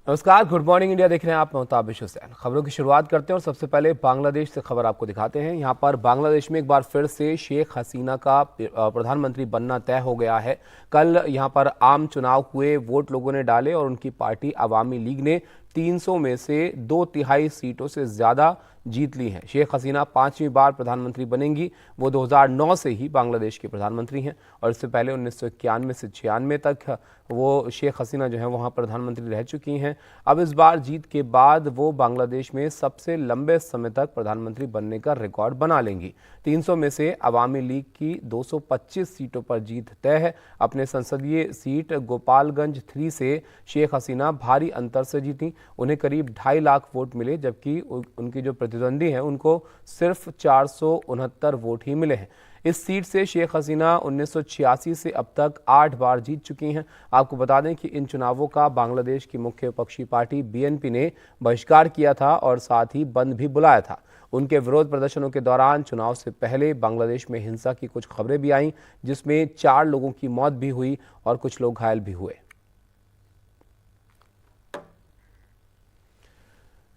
नमस्कार, good morning India देख रहे हैं आप। मुताबिश हुसैन खबरों की शुरुआत करते हैं और सबसे पहले बांग्लादेश से खबर आपको दिखाते हैं। यहां पर बांग्लादेश में एक बार फिर से शेख हसीना का प्रधानमंत्री बनना तय हो गया है। कल यहां पर आम चुनाव हुए, वोट लोगों ने डाले और उनकी पार्टी अवामी लीग ने 300 में से 2/3 सीटों से ज्यादा जीत ली हैं। शेख हसीना 5वीं बार प्रधानमंत्री बनेंगी। वो 2009 से ही बांग्लादेश की प्रधानमंत्री हैं और इससे पहले 1991 से 96 तक वो शेख हसीना जो है वहाँ प्रधानमंत्री रह चुकी हैं। अब इस बार जीत के बाद वो बांग्लादेश में सबसे लंबे समय तक प्रधानमंत्री बनने का रिकॉर्ड बना लेंगी। 300 में से अवामी लीग की 225 सीटों पर जीत तय है। अपने संसदीय सीट गोपालगंज 3 से शेख हसीना भारी अंतर से जीती। उन्हें करीब 2.5 लाख वोट मिले, जबकि उनकी जो प्रतिद्वंदी हैं उनको सिर्फ 469 वोट ही मिले हैं। इस सीट से शेख हसीना 1986 से अब तक 8 बार जीत चुकी हैं। आपको बता दें कि इन चुनावों का बांग्लादेश की मुख्य विपक्षी पार्टी बीएनपी ने बहिष्कार किया था और साथ ही बंद भी बुलाया था। उनके विरोध प्रदर्शनों के दौरान चुनाव से पहले बांग्लादेश में हिंसा की कुछ खबरें भी आईं, जिसमें 4 लोगों की मौत भी हुई और कुछ लोग घायल भी हुए।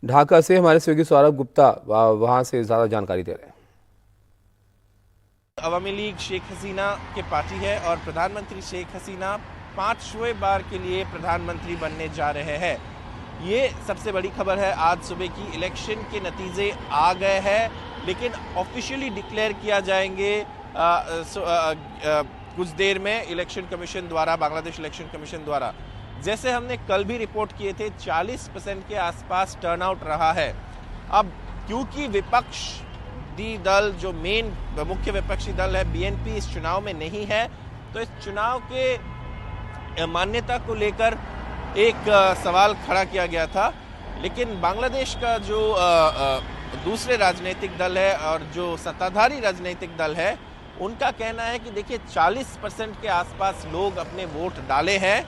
ढाका से हमारे सहयोगी सौरभ गुप्ता वहां से ज्यादा जानकारी दे रहे हैं। अवामी लीग शेख हसीना के पार्टी है और प्रधानमंत्री शेख हसीना 5वें बार के लिए प्रधानमंत्री बनने जा रहे हैं। ये सबसे बड़ी खबर है। आज सुबह की इलेक्शन के नतीजे आ गए हैं, लेकिन ऑफिशियली डिक्लेयर किया जाएंगे कुछ देर में इलेक्शन कमीशन द्वारा, बांग्लादेश इलेक्शन कमीशन द्वारा। जैसे हमने कल भी रिपोर्ट किए थे, 40% के आसपास टर्नआउट रहा है। अब क्योंकि विपक्षी दल, जो मेन मुख्य विपक्षी दल है बीएनपी, इस चुनाव में नहीं है, तो इस चुनाव के मान्यता को लेकर एक सवाल खड़ा किया गया था। लेकिन बांग्लादेश का जो दूसरे राजनीतिक दल है और जो सत्ताधारी राजनीतिक दल है, उनका कहना है कि देखिए 40% के आसपास लोग अपने वोट डाले हैं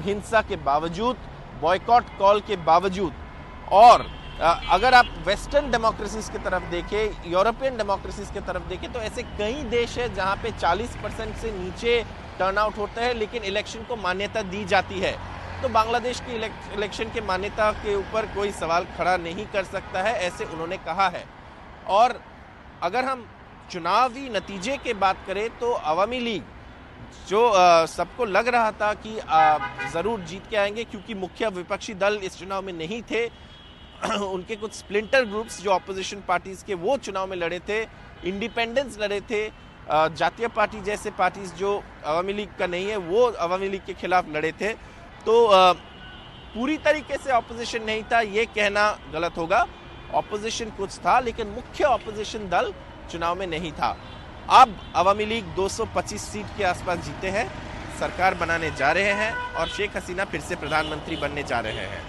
हिंसा के बावजूद, बॉयकॉट कॉल के बावजूद। और अगर आप वेस्टर्न डेमोक्रेसीज की तरफ देखें, यूरोपियन डेमोक्रेसीज की तरफ देखें, तो ऐसे कई देश है जहां पे 40% से नीचे टर्नआउट होता है लेकिन इलेक्शन को मान्यता दी जाती है। तो बांग्लादेश की इलेक्शन के मान्यता के ऊपर कोई सवाल खड़ा नहीं कर सकता है, ऐसे उन्होंने कहा है। और अगर हम चुनावी नतीजे की बात करें तो अवामी लीग, जो सबको लग रहा था कि ज़रूर जीत के आएंगे क्योंकि मुख्य विपक्षी दल इस चुनाव में नहीं थे, उनके कुछ स्प्लिंटर ग्रुप्स जो अपोजिशन पार्टीज के, वो चुनाव में लड़े थे, इंडिपेंडेंस लड़े थे, जातीय पार्टी जैसे पार्टीज जो अवामी लीग का नहीं है वो अवामी लीग के खिलाफ लड़े थे। तो पूरी तरीके से ऑपोजिशन नहीं था ये कहना गलत होगा। ऑपोजिशन कुछ था, लेकिन मुख्य ऑपोजिशन दल चुनाव में नहीं था। अब अवामी लीग 225 सीट के आसपास जीते हैं, सरकार बनाने जा रहे हैं और शेख हसीना फिर से प्रधानमंत्री बनने जा रहे हैं।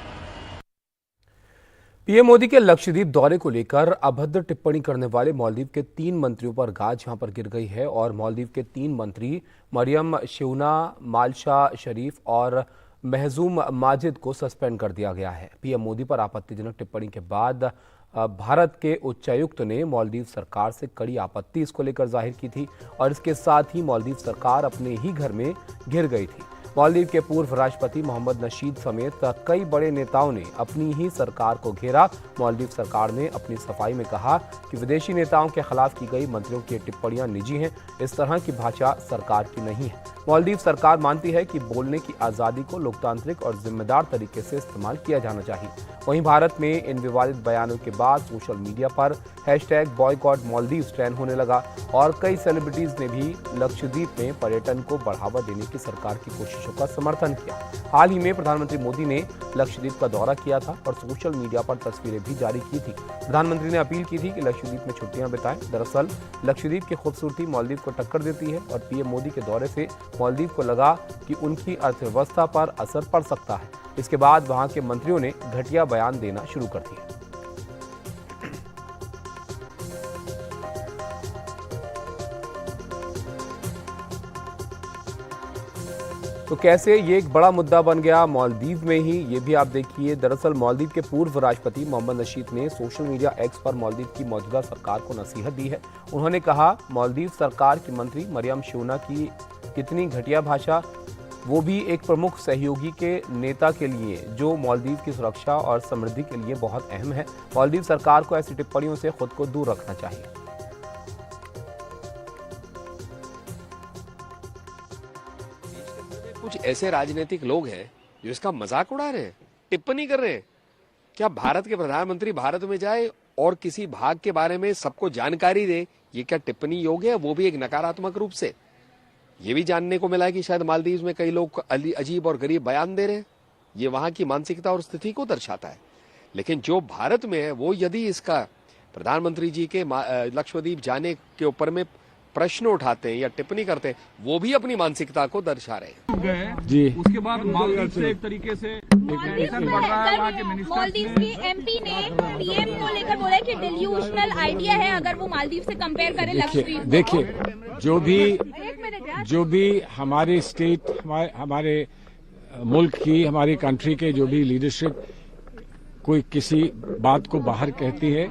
पीएम मोदी के लक्षद्वीप दौरे को लेकर अभद्र टिप्पणी करने वाले मालदीव के 3 मंत्रियों पर गाज यहां पर गिर गई है और मालदीव के 3 मंत्री मरियम शिवना, मालशा शरीफ और महजूम माजिद को सस्पेंड कर दिया गया है। पीएम मोदी पर आपत्तिजनक टिप्पणी के बाद भारत के उच्चायुक्त ने मालदीव सरकार से कड़ी आपत्ति इसको लेकर जाहिर की थी और इसके साथ ही मालदीव सरकार अपने ही घर में घिर गई थी। मालदीव के पूर्व राष्ट्रपति मोहम्मद नशीद समेत कई बड़े नेताओं ने अपनी ही सरकार को घेरा। मालदीव सरकार ने अपनी सफाई में कहा कि विदेशी नेताओं के खिलाफ की गई मंत्रियों की टिप्पणियां निजी हैं, इस तरह की भाषा सरकार की नहीं है। मालदीव सरकार मानती है कि बोलने की आज़ादी को लोकतांत्रिक और जिम्मेदार तरीके से इस्तेमाल किया जाना चाहिए। वहीं भारत में इन विवादित बयानों के बाद सोशल मीडिया पर #बॉयकॉट मालदीव्स ट्रेंड होने लगा और कई सेलिब्रिटीज ने भी लक्षद्वीप में पर्यटन को बढ़ावा देने की सरकार की कोशिशों का समर्थन किया। हाल ही में प्रधानमंत्री मोदी ने लक्षद्वीप का दौरा किया था और सोशल मीडिया पर तस्वीरें भी जारी की थी। प्रधानमंत्री ने अपील की थी कि लक्षद्वीप में छुट्टियां बिताएं। दरअसल लक्षद्वीप की खूबसूरती मालदीव को टक्कर देती है और पीएम मोदी के दौरे से मालदीव को लगा कि उनकी अर्थव्यवस्था पर असर पड़ सकता है। इसके बाद वहां के मंत्रियों ने घटिया बयान देना शुरू कर दिया। तो कैसे ये एक बड़ा मुद्दा बन गया मालदीव में ही, ये भी आप देखिए। दरअसल मालदीव के पूर्व राष्ट्रपति मोहम्मद नशीद ने सोशल मीडिया एक्स पर मालदीव की मौजूदा सरकार को नसीहत दी है। उन्होंने कहा, मालदीव सरकार की मंत्री मरियम शिवना की कितनी घटिया भाषा, वो भी एक प्रमुख सहयोगी के नेता के लिए, जो मालदीव की सुरक्षा और समृद्धि के लिए बहुत अहम है। मालदीव सरकार को ऐसी टिप्पणियों से खुद को दूर रखना चाहिए। कुछ ऐसे राजनीतिक लोग हैं जो इसका मजाक उड़ा रहे हैं, टिप्पणी कर रहे हैं। क्या भारत के प्रधानमंत्री भारत में जाए और किसी भाग के बारे में सबको जानकारी दे, ये क्या टिप्पणी योग्य है? वो भी एक नकारात्मक रूप से। ये भी जानने को मिला है कि शायद मालदीव में कई लोग अजीब और गरीब बयान दे रहे हैं। ये वहां की मानसिकता और स्थिति को दर्शाता है। लेकिन जो भारत में है वो यदि इसका प्रधानमंत्री जी के लक्षद्वीप जाने के ऊपर में प्रश्न उठाते हैं या टिप्पणी करते हैं, वो भी अपनी मानसिकता को दर्शा रहे हैं। जी, उसके बाद मालदीव से एक तरीके से टेंशन बढ़ रहा है। वहाँ के मालदीव के एमपी ने पीएम को लेकर बोला कि डिल्यूशनल आइडिया है अगर वो मालदीव से कंपेयर करे लक्षद्वीप। देखिए, जो भी हमारे स्टेट, हमारे मुल्क की, हमारी कंट्री के जो भी लीडरशिप कोई किसी बात को बाहर कहती है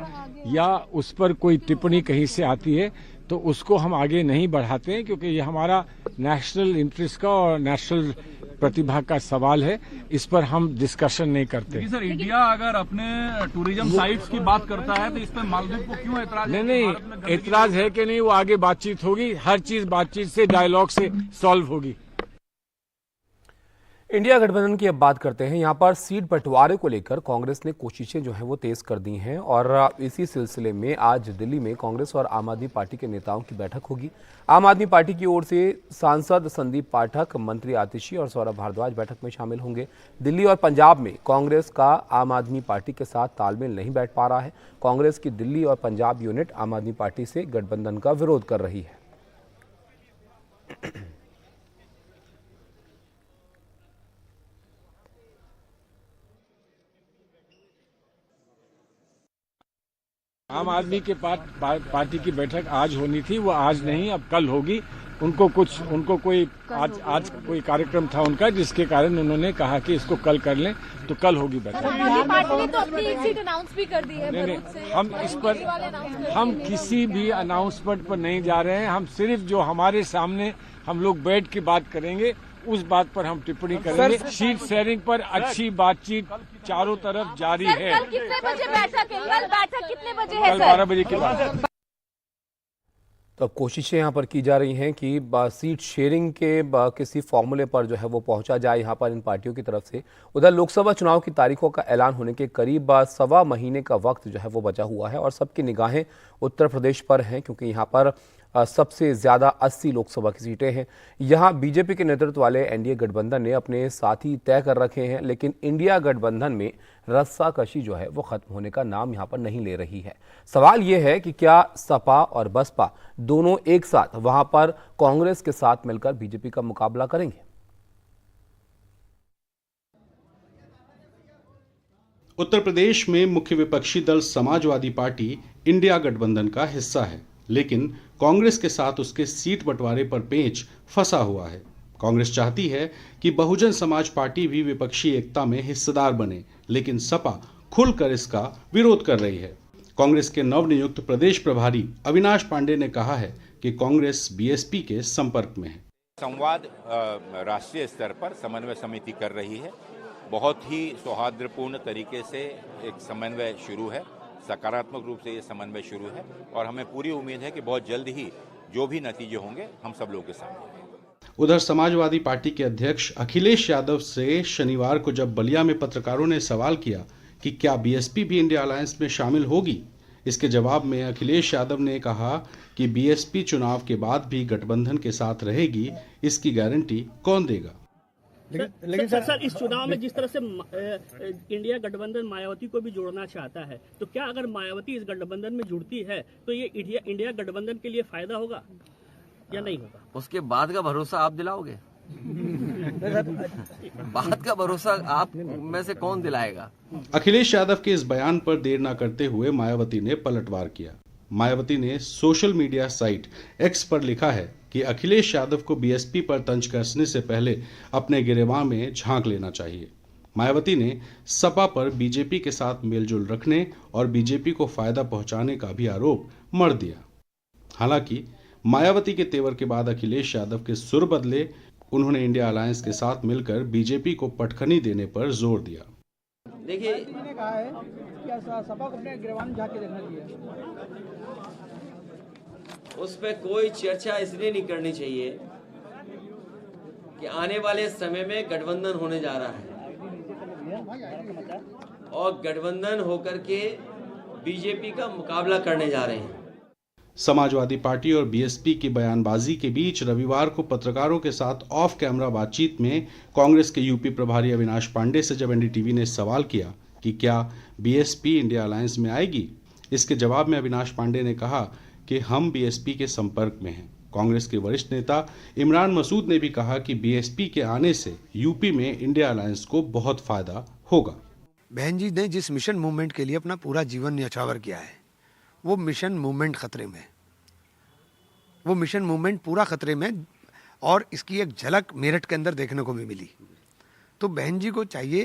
या उस पर कोई टिप्पणी कहीं से आती है, तो उसको हम आगे नहीं बढ़ाते हैं, क्योंकि ये हमारा नेशनल इंटरेस्ट का और नेशनल प्रतिभा का सवाल है। इस पर हम डिस्कशन नहीं करते। सर, इंडिया अगर अपने टूरिज्म साइट्स की बात करता है तो इस पर मालदीव को क्यों एतराज? नहीं, एतराज है कि नहीं, वो आगे बातचीत होगी। हर चीज बातचीत से, डायलॉग से सॉल्व होगी। इंडिया गठबंधन की अब बात करते हैं। यहाँ पर सीट बंटवारे को लेकर कांग्रेस ने कोशिशें जो हैं वो तेज कर दी हैं और इसी सिलसिले में आज दिल्ली में कांग्रेस और आम आदमी पार्टी के नेताओं की बैठक होगी। आम आदमी पार्टी की ओर से सांसद संदीप पाठक, मंत्री आतिशी और सौरभ भारद्वाज बैठक में शामिल होंगे। दिल्ली और पंजाब में कांग्रेस का आम आदमी पार्टी के साथ तालमेल नहीं बैठ पा रहा है। कांग्रेस की दिल्ली और पंजाब यूनिट आम आदमी पार्टी से गठबंधन का विरोध कर रही है। आम आदमी के पार्टी की बैठक आज होनी थी, वो आज नहीं, अब कल होगी। उनको कोई आज कोई कार्यक्रम था उनका, जिसके कारण उन्होंने कहा कि इसको कल कर लें, तो कल होगी बैठक। पार्टी ने तो अपनी एक सीट अनाउंस भी कर दी है। नहीं, हम इस पर हम किसी भी अनाउंसमेंट पर नहीं जा रहे हैं। हम सिर्फ जो हमारे सामने हम लोग बैठ के बात करेंगे, उस बात पर हम टिप्पणी करेंगे। सीट शेयरिंग पर अच्छी बातचीत चारों तरफ जारी है। कल कितने बजे बैठक है? कल बैठक कितने बजे है? कल 12 बजे के बाद। तो अब कोशिशें यहाँ पर की जा रही हैं कि सीट शेयरिंग के किसी फॉर्मूले पर जो है वो पहुंचा जाए यहाँ पर इन पार्टियों की तरफ से। उधर लोकसभा चुनाव की तारीखों का ऐलान होने के करीब 1.25 महीने का वक्त जो है वो बचा हुआ है और सबकी निगाहें उत्तर प्रदेश पर हैं, क्योंकि यहाँ पर सबसे ज़्यादा 80 लोकसभा की सीटें हैं। यहाँ बीजेपी के नेतृत्व वाले एनडीए गठबंधन ने अपने साथी तय कर रखे हैं, लेकिन इंडिया गठबंधन में रस्साकशी जो है वो खत्म होने का नाम यहाँ पर नहीं ले रही है। सवाल ये है कि क्या सपा और बसपा दोनों एक साथ वहां पर कांग्रेस के साथ मिलकर बीजेपी का मुकाबला करेंगे? उत्तर प्रदेश में मुख्य विपक्षी दल समाजवादी पार्टी इंडिया गठबंधन का हिस्सा है, लेकिन कांग्रेस के साथ उसके सीट बंटवारे पर पेंच फंसा हुआ है। कांग्रेस चाहती है कि बहुजन समाज पार्टी भी विपक्षी एकता में हिस्सेदार बने, लेकिन सपा खुलकर इसका विरोध कर रही है। कांग्रेस के नवनियुक्त प्रदेश प्रभारी अविनाश पांडे ने कहा है कि कांग्रेस बीएसपी के संपर्क में है। संवाद राष्ट्रीय स्तर पर समन्वय समिति कर रही है। बहुत ही सौहार्दपूर्ण तरीके से एक समन्वय शुरू है, सकारात्मक रूप से ये समन्वय शुरू है और हमें पूरी उम्मीद है कि बहुत जल्द ही जो भी नतीजे होंगे हम सब लोगों के सामने। उधर समाजवादी पार्टी के अध्यक्ष अखिलेश यादव से शनिवार को जब बलिया में पत्रकारों ने सवाल किया कि क्या बीएसपी भी इंडिया अलायंस में शामिल होगी, इसके जवाब में अखिलेश यादव ने कहा कि बीएसपी चुनाव के बाद भी गठबंधन के साथ रहेगी, इसकी गारंटी कौन देगा। लेकिन सर इस चुनाव में जिस तरह से इंडिया गठबंधन मायावती को भी जोड़ना चाहता है, तो क्या अगर मायावती इस गठबंधन में जुड़ती है तो ये इंडिया गठबंधन के लिए फायदा होगा या नहीं होगा? उसके बाद का भरोसा आप दिलाओगे? बाद का भरोसा आप में से कौन दिलाएगा? अखिलेश यादव के इस बयान पर देर न करते हुए मायावती ने पलटवार किया। मायावती ने सोशल मीडिया साइट एक्स पर लिखा है कि अखिलेश यादव को बीएसपी पर तंज कसने से पहले अपने गिरेबान में झांक लेना चाहिए। मायावती ने सपा पर बीजेपी के साथ मेलजोल रखने और बीजेपी को फायदा पहुंचाने का भी आरोप मढ़ दिया। हालांकि मायावती के तेवर के बाद अखिलेश यादव के सुर बदले, उन्होंने इंडिया अलायंस के साथ मिलकर बीजेपी को पटखनी देने पर जोर दिया। देखिए, मैंने कहा है कि सपा को अपने गिरवान झांके देखना चाहिए। उस पर कोई चर्चा इसलिए नहीं करनी चाहिए कि आने वाले समय में गठबंधन होने जा रहा है और गठबंधन होकर के बीजेपी का मुकाबला करने जा रहे हैं। समाजवादी पार्टी और बीएसपी की बयानबाजी के बीच रविवार को पत्रकारों के साथ ऑफ कैमरा बातचीत में कांग्रेस के यूपी प्रभारी अविनाश पांडे से जब एनडीटीवी ने सवाल किया कि क्या बीएसपी इंडिया अलायंस में आएगी, इसके जवाब में अविनाश पांडे ने कहा कि हम बीएसपी के संपर्क में हैं। कांग्रेस के वरिष्ठ नेता इमरान मसूद ने भी कहा कि बीएसपी के आने से यूपी में इंडिया अलायंस को बहुत फायदा होगा। बहन जी ने जिस मिशन मूवमेंट के लिए अपना पूरा जीवन न्यौछावर किया है, वो मिशन मूवमेंट खतरे में है। वो मिशन मूवमेंट पूरा खतरे में, और इसकी एक झलक मेरठ के अंदर देखने को भी मिली। तो बहन जी को चाहिए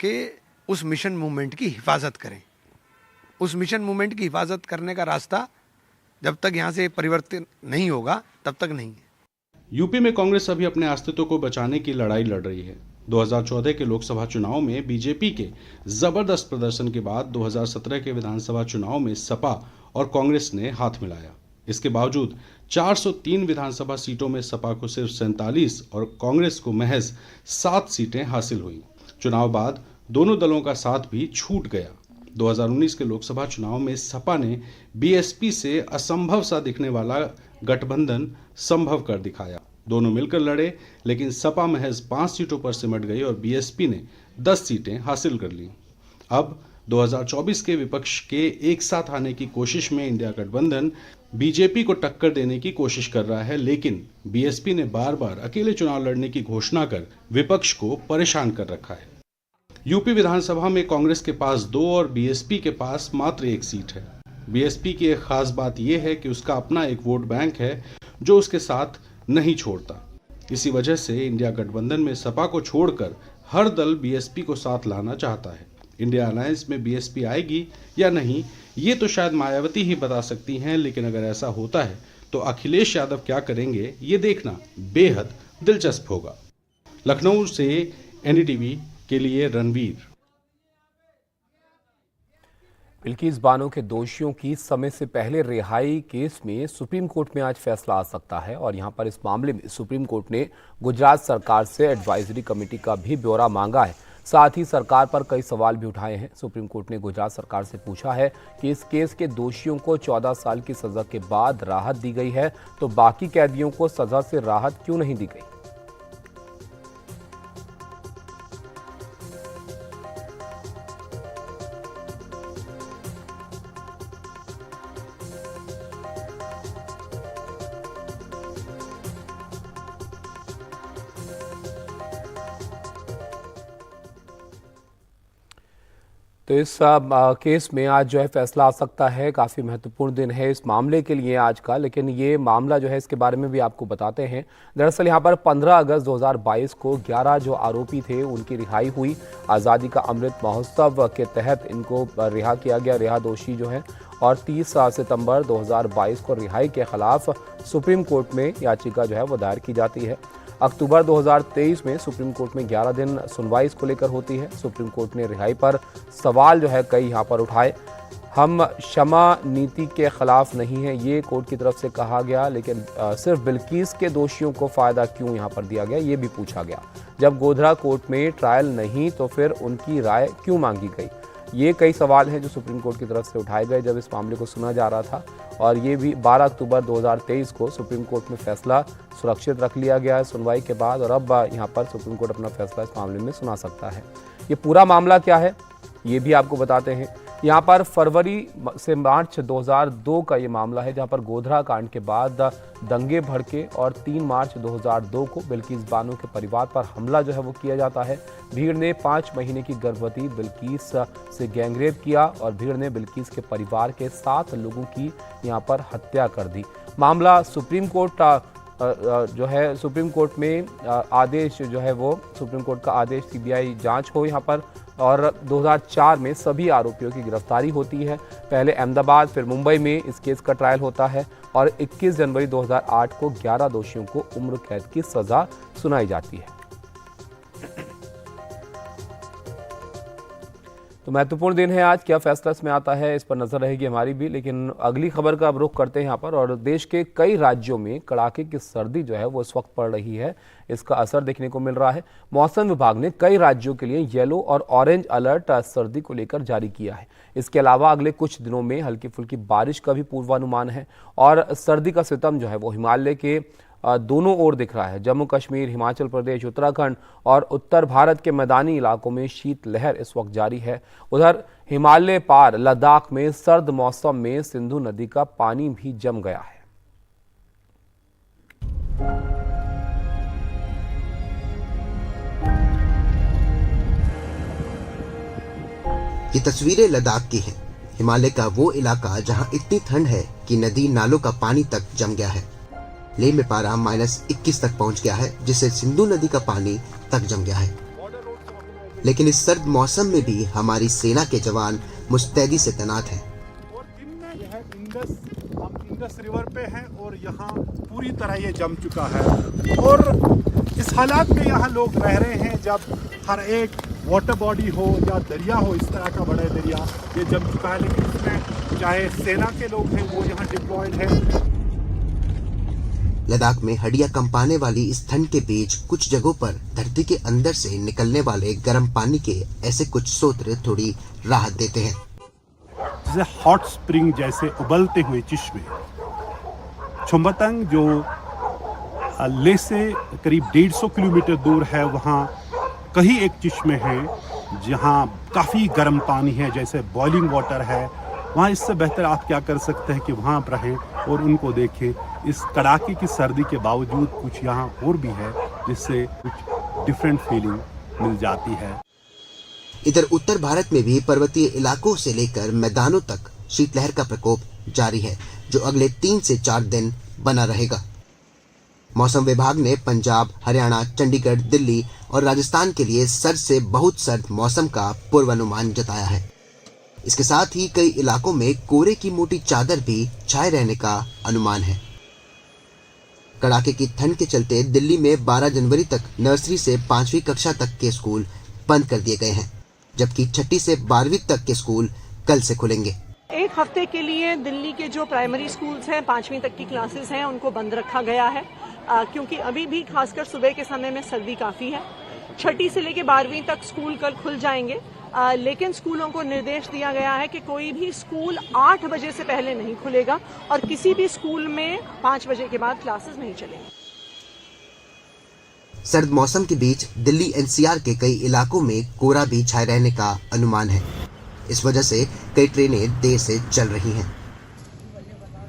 कि उस मिशन मूवमेंट की हिफाजत करें। उस मिशन मूवमेंट की हिफाजत करने का रास्ता जब तक यहाँ से परिवर्तन नहीं होगा तब तक नहीं है। यूपी में कांग्रेस अभी अपने अस्तित्व को बचाने की लड़ाई लड़ रही है। 2014 के लोकसभा चुनाव में बीजेपी के जबरदस्त प्रदर्शन के बाद 2017 के विधानसभा चुनाव में सपा और कांग्रेस ने हाथ मिलाया। इसके बावजूद 403 विधानसभा सीटों में सपा को सिर्फ 47 और कांग्रेस को महज 7 सीटें हासिल हुई। चुनाव बाद दोनों दलों का साथ भी छूट गया। 2019 के लोकसभा चुनाव में सपा ने बीएसपी से असंभव सा दिखने वाला गठबंधन संभव कर दिखाया। दोनों मिलकर लड़े, लेकिन सपा महज 5 सीटों पर सिमट गई और बीएसपी ने 10 सीटें हासिल कर ली। अब 2024 के विपक्ष के एक साथ आने की कोशिश में इंडिया गठबंधन बीजेपी को टक्कर देने की कोशिश कर रहा है, लेकिन बीएसपी ने बार बार अकेले चुनाव लड़ने की घोषणा कर विपक्ष को परेशान कर रखा है। यूपी विधानसभा में कांग्रेस के पास 2 और बीएसपी के पास मात्र 1 सीट है। बीएसपी की एक खास बात यह है कि उसका अपना एक वोट बैंक है जो उसके साथ नहीं छोड़ता। इसी वजह से इंडिया गठबंधन में सपा को छोड़कर हर दल बीएसपी को साथ लाना चाहता है। इंडिया अलायंस में बीएसपी आएगी या नहीं, ये तो शायद मायावती ही बता सकती हैं, लेकिन अगर ऐसा होता है तो अखिलेश यादव क्या करेंगे, ये देखना बेहद दिलचस्प होगा। लखनऊ से एनडीटीवी के लिए रणवीर। बिल्किस बानो के दोषियों की समय से पहले रिहाई केस में सुप्रीम कोर्ट में आज फैसला आ सकता है और यहां पर इस मामले में सुप्रीम कोर्ट ने गुजरात सरकार से एडवाइजरी कमेटी का भी ब्यौरा मांगा है। साथ ही सरकार पर कई सवाल भी उठाए हैं। सुप्रीम कोर्ट ने गुजरात सरकार से पूछा है कि इस केस के दोषियों को 14 साल की सजा के बाद राहत दी गई है, तो बाकी कैदियों को सजा से राहत क्यों नहीं दी गई। तो इस केस में आज जो है फैसला आ सकता है। काफ़ी महत्वपूर्ण दिन है इस मामले के लिए आज का, लेकिन ये मामला जो है इसके बारे में भी आपको बताते हैं। दरअसल यहाँ पर 15 अगस्त 2022 को 11 जो आरोपी थे उनकी रिहाई हुई। आज़ादी का अमृत महोत्सव के तहत इनको रिहा किया गया, रिहा दोषी जो है, और 30 सितंबर 2022 को रिहाई के खिलाफ सुप्रीम कोर्ट में याचिका जो है वो दायर की जाती है। अक्टूबर 2023 में सुप्रीम कोर्ट में 11 दिन सुनवाई इसको लेकर होती है। सुप्रीम कोर्ट ने रिहाई पर सवाल जो है कई यहाँ पर उठाए। हम क्षमा नीति के खिलाफ नहीं है, ये कोर्ट की तरफ से कहा गया, लेकिन सिर्फ बिल्किस के दोषियों को फ़ायदा क्यों यहाँ पर दिया गया, ये भी पूछा गया। जब गोधरा कोर्ट में ट्रायल नहीं तो फिर उनकी राय क्यों मांगी गई, ये कई सवाल हैं जो सुप्रीम कोर्ट की तरफ से उठाए गए जब इस मामले को सुना जा रहा था। और ये भी 12 अक्टूबर 2023 को सुप्रीम कोर्ट में फैसला सुरक्षित रख लिया गया है सुनवाई के बाद, और अब यहाँ पर सुप्रीम कोर्ट अपना फैसला इस मामले में सुना सकता है। ये पूरा मामला क्या है ये भी आपको बताते हैं। यहाँ पर फरवरी से मार्च 2002 का ये मामला है, जहाँ पर गोधरा कांड के बाद दंगे भड़के और 3 मार्च 2002 को बिल्किस बानो के परिवार पर हमला जो है वो किया जाता है। भीड़ ने 5 महीने की गर्भवती बिल्किस से गैंगरेप किया और भीड़ ने बिल्किस के परिवार के 7 लोगों की यहाँ पर हत्या कर दी। मामला सुप्रीम कोर्ट जो है सुप्रीम कोर्ट में आदेश जो है वो सुप्रीम कोर्ट का आदेश CBI जांच हो यहाँ पर और 2004 में सभी आरोपियों की गिरफ्तारी होती है। पहले अहमदाबाद फिर मुंबई में इस केस का ट्रायल होता है और 21 जनवरी 2008 को 11 दोषियों को उम्र कैद की सजा सुनाई जाती है। तो महत्वपूर्ण दिन है आज, क्या फैसला इसमें आता है इस पर नजर रहेगी हमारी भी। लेकिन अगली खबर का अब रुख करते हैं यहाँ पर, और देश के कई राज्यों में कड़ाके की सर्दी जो है वो इस वक्त पड़ रही है, इसका असर देखने को मिल रहा है। मौसम विभाग ने कई राज्यों के लिए येलो और ऑरेंज अलर्ट सर्दी को लेकर जारी किया है। इसके अलावा अगले कुछ दिनों में हल्की फुल्की बारिश का भी पूर्वानुमान है और सर्दी का सितम जो है वो हिमालय के दोनों ओर दिख रहा है। जम्मू कश्मीर, हिमाचल प्रदेश, उत्तराखंड और उत्तर भारत के मैदानी इलाकों में शीतलहर इस वक्त जारी है। उधर हिमालय पार लद्दाख में सर्द मौसम में सिंधु नदी का पानी भी जम गया है। ये तस्वीरें लद्दाख की हैं। हिमालय का वो इलाका जहां इतनी ठंड है कि नदी नालों का पानी तक जम गया है। लेह में पारा -21 तक पहुंच गया है, जिससे सिंधु नदी का पानी तक जम गया है। लेकिन इस सर्द मौसम में भी हमारी सेना के जवान मुस्तैदी से तैनात हैं। हम इंडस रिवर पे हैं और यहाँ पूरी तरह ये जम चुका है और इस हालात में यहाँ लोग रह रहे हैं जब हर एक वाटर बॉडी हो या दरिया हो, इस तरह का बड़ा दरिया ये जम चुका है। लेकिन इसमें चाहे सेना के लोग हैं वो यहाँ डिप्लॉयड है। लद्दाख में हड्डियां कंपाने वाली इस ठंड के बीच कुछ जगहों पर धरती के अंदर से निकलने वाले गर्म पानी के ऐसे कुछ स्रोत थोड़ी राहत देते हैं। जैसे हॉट स्प्रिंग जैसे उबलते हुए चश्मे। छोम्बतंग जो लेह से करीब 150 किलोमीटर दूर है, वहाँ कहीं एक चश्मे हैं जहाँ काफ़ी गर्म पानी है, जैसे बॉइलिंग वाटर है। वहाँ इससे बेहतर आप क्या कर सकते हैं कि वहाँ पर रहें और उनको देखें। इस कड़ाके की सर्दी के बावजूद कुछ यहाँ और भी है जिससे कुछ डिफरेंट फीलिंग मिल जाती है। इधर उत्तर भारत में भी पर्वतीय इलाकों से लेकर मैदानों तक शीतलहर का प्रकोप जारी है, जो अगले 3 से 4 दिन बना रहेगा। मौसम विभाग ने पंजाब, हरियाणा, चंडीगढ़, दिल्ली और राजस्थान के लिए सर्द से बहुत सर्द मौसम का पूर्वानुमान जताया है। इसके साथ ही कई इलाकों में कोहरे की मोटी चादर भी छाए रहने का अनुमान है। कड़ाके की ठंड के चलते दिल्ली में 12 जनवरी तक नर्सरी से 5वीं कक्षा तक के स्कूल बंद कर दिए गए हैं, जबकि 6ठी से 12वीं तक के स्कूल कल से खुलेंगे। एक हफ्ते के लिए दिल्ली के जो प्राइमरी स्कूल्स हैं, 5वीं तक की क्लासेस हैं, उनको बंद रखा गया है क्योंकि अभी भी खासकर सुबह के समय में सर्दी काफ़ी है। 6ठी से लेकर 12वीं तक स्कूल कल खुल जाएंगे, लेकिन स्कूलों को निर्देश दिया गया है कि कोई भी स्कूल 8 बजे से पहले नहीं खुलेगा और किसी भी स्कूल में 5 बजे के बाद क्लासेस नहीं चलेंगी। सर्द मौसम के बीच दिल्ली एनसीआर के कई इलाकों में कोहरा भी छाए रहने का अनुमान है। इस वजह से कई ट्रेनें देर से चल रही हैं।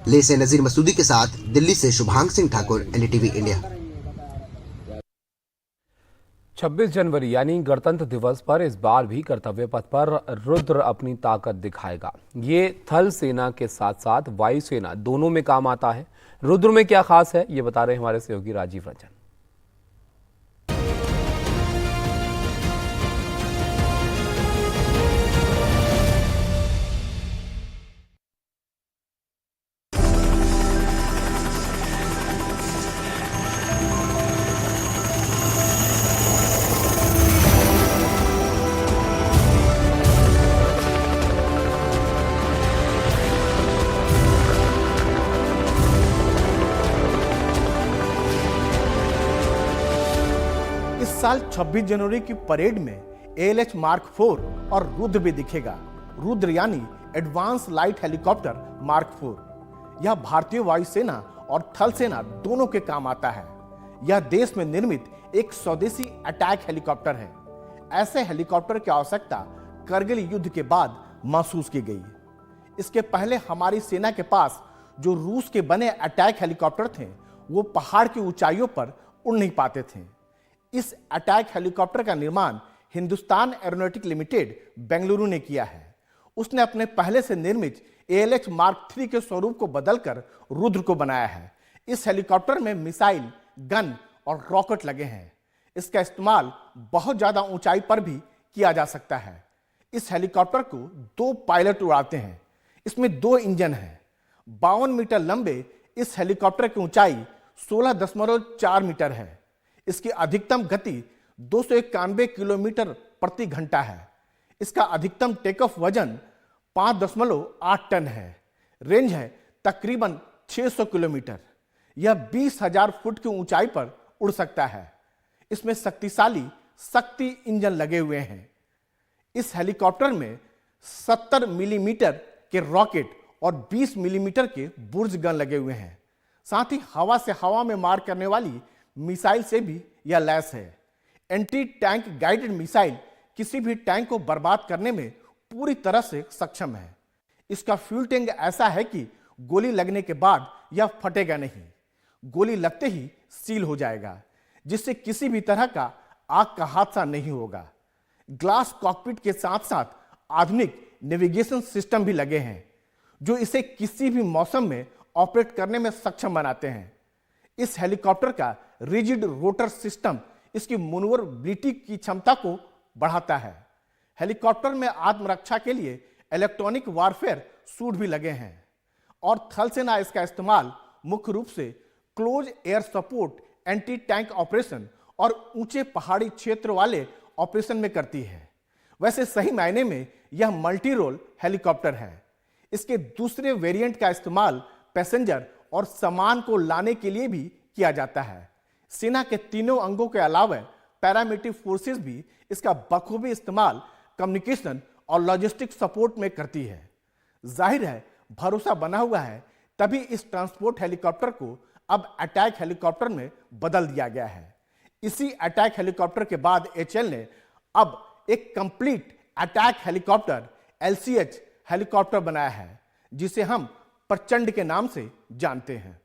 लेह से नजीर मसूदी के साथ दिल्ली से शुभांग सिंह ठाकुर, एनडीटीवी इंडिया। 26 जनवरी यानी गणतंत्र दिवस पर इस बार भी कर्तव्य पथ पर रुद्र अपनी ताकत दिखाएगा। ये थल सेना के साथ साथ वायुसेना दोनों में काम आता है। रुद्र में क्या खास है, ये बता रहे हमारे सहयोगी राजीव रंजन। साल 26 जनवरी की परेड में ALH मार्क 4 और रुद्र भी दिखेगा। रुद्र यानी एडवांस लाइट हेलीकॉप्टर मार्क 4। यह भारतीय वायुसेना और थल सेना दोनों के काम आता है। यह देश में निर्मित एक स्वदेशी अटैक हेलीकॉप्टर है। ऐसे हेलीकॉप्टर की आवश्यकता करगिल युद्ध के बाद महसूस की गई। इसके पहले हमारी सेना के पास जो रूस के बने अटैक हेलीकॉप्टर थे, वो पहाड़ की ऊंचाइयों पर उड़ नहीं पाते थे। इस अटैक हेलीकॉप्टर का निर्माण हिंदुस्तान एरोनॉटिक लिमिटेड बेंगलुरु ने किया है। उसने अपने पहले से निर्मित ALH मार्क 3 के स्वरूप को बदलकर रुद्र को बनाया है। इस हेलीकॉप्टर में मिसाइल, गन और रॉकेट लगे हैं। इसका इस्तेमाल बहुत ज्यादा ऊंचाई पर भी किया जा सकता है। इस हेलीकॉप्टर को 2 पायलट उड़ाते हैं। इसमें 2 इंजन हैं। 52 मीटर लंबे इस हेलीकॉप्टर की ऊंचाई 16.4 मीटर है। इसकी अधिकतम गति 291 किलोमीटर प्रति घंटा है। इसका अधिकतम टेक ऑफ वजन 5.8 टन है। रेंज है तकरीबन 600 किलोमीटर। यह 20,000 फुट की ऊंचाई पर उड़ सकता है। इसमें शक्तिशाली शक्ति इंजन लगे हुए हैं। इस हेलीकॉप्टर में 70 मिलीमीटर के रॉकेट और 20 मिलीमीटर के बुर्ज गन लगे हुए हैं। साथ ही हवा से हवा में मार करने वाली मिसाइल से भी यह लैस है। एंटी टैंक गाइडेड मिसाइल किसी भी टैंक को बर्बाद करने में पूरी तरह से सक्षम है। इसका फ्यूल टैंक ऐसा है कि गोली लगने के बाद यह फटेगा नहीं, गोली लगते ही सील हो जाएगा, जिससे किसी भी तरह का आग का हादसा नहीं होगा। ग्लास कॉकपिट के साथ साथ आधुनिक नेविगेशन सिस्टम भी लगे हैं, जो इसे किसी भी मौसम में ऑपरेट करने में सक्षम बनाते हैं। इस हेलीकॉप्टर का रिजिड रोटर सिस्टम इसकी मैन्यूवरेबिलिटी की क्षमता को बढ़ाता है। हेलीकॉप्टर में आत्मरक्षा के लिए इलेक्ट्रॉनिक वारफेयर सूट भी लगे हैं और थल सेना इसका इस्तेमाल मुख्य रूप से close air support, anti tank operation और ऊंचे पहाड़ी क्षेत्र वाले ऑपरेशन में करती है। वैसे सही मायने में यह मल्टी रोल हेलीकॉप्टर है। इसके दूसरे वेरिएंट का इस्तेमाल पैसेंजर और सामान को लाने के लिए भी किया जाता है। सेना के तीनों अंगों के अलावा पैरामिलिट्री फोर्सेस भी इसका बखूबी इस्तेमाल कम्युनिकेशन और लॉजिस्टिक सपोर्ट में करती है। जाहिर है भरोसा बना हुआ है, तभी इस ट्रांसपोर्ट हेलीकॉप्टर को अब अटैक हेलीकॉप्टर में बदल दिया गया है। इसी अटैक हेलीकॉप्टर के बाद एचएएल ने अब एक complete attack helicopter LCH helicopter बनाया है, जिसे हम प्रचंड के नाम से जानते हैं।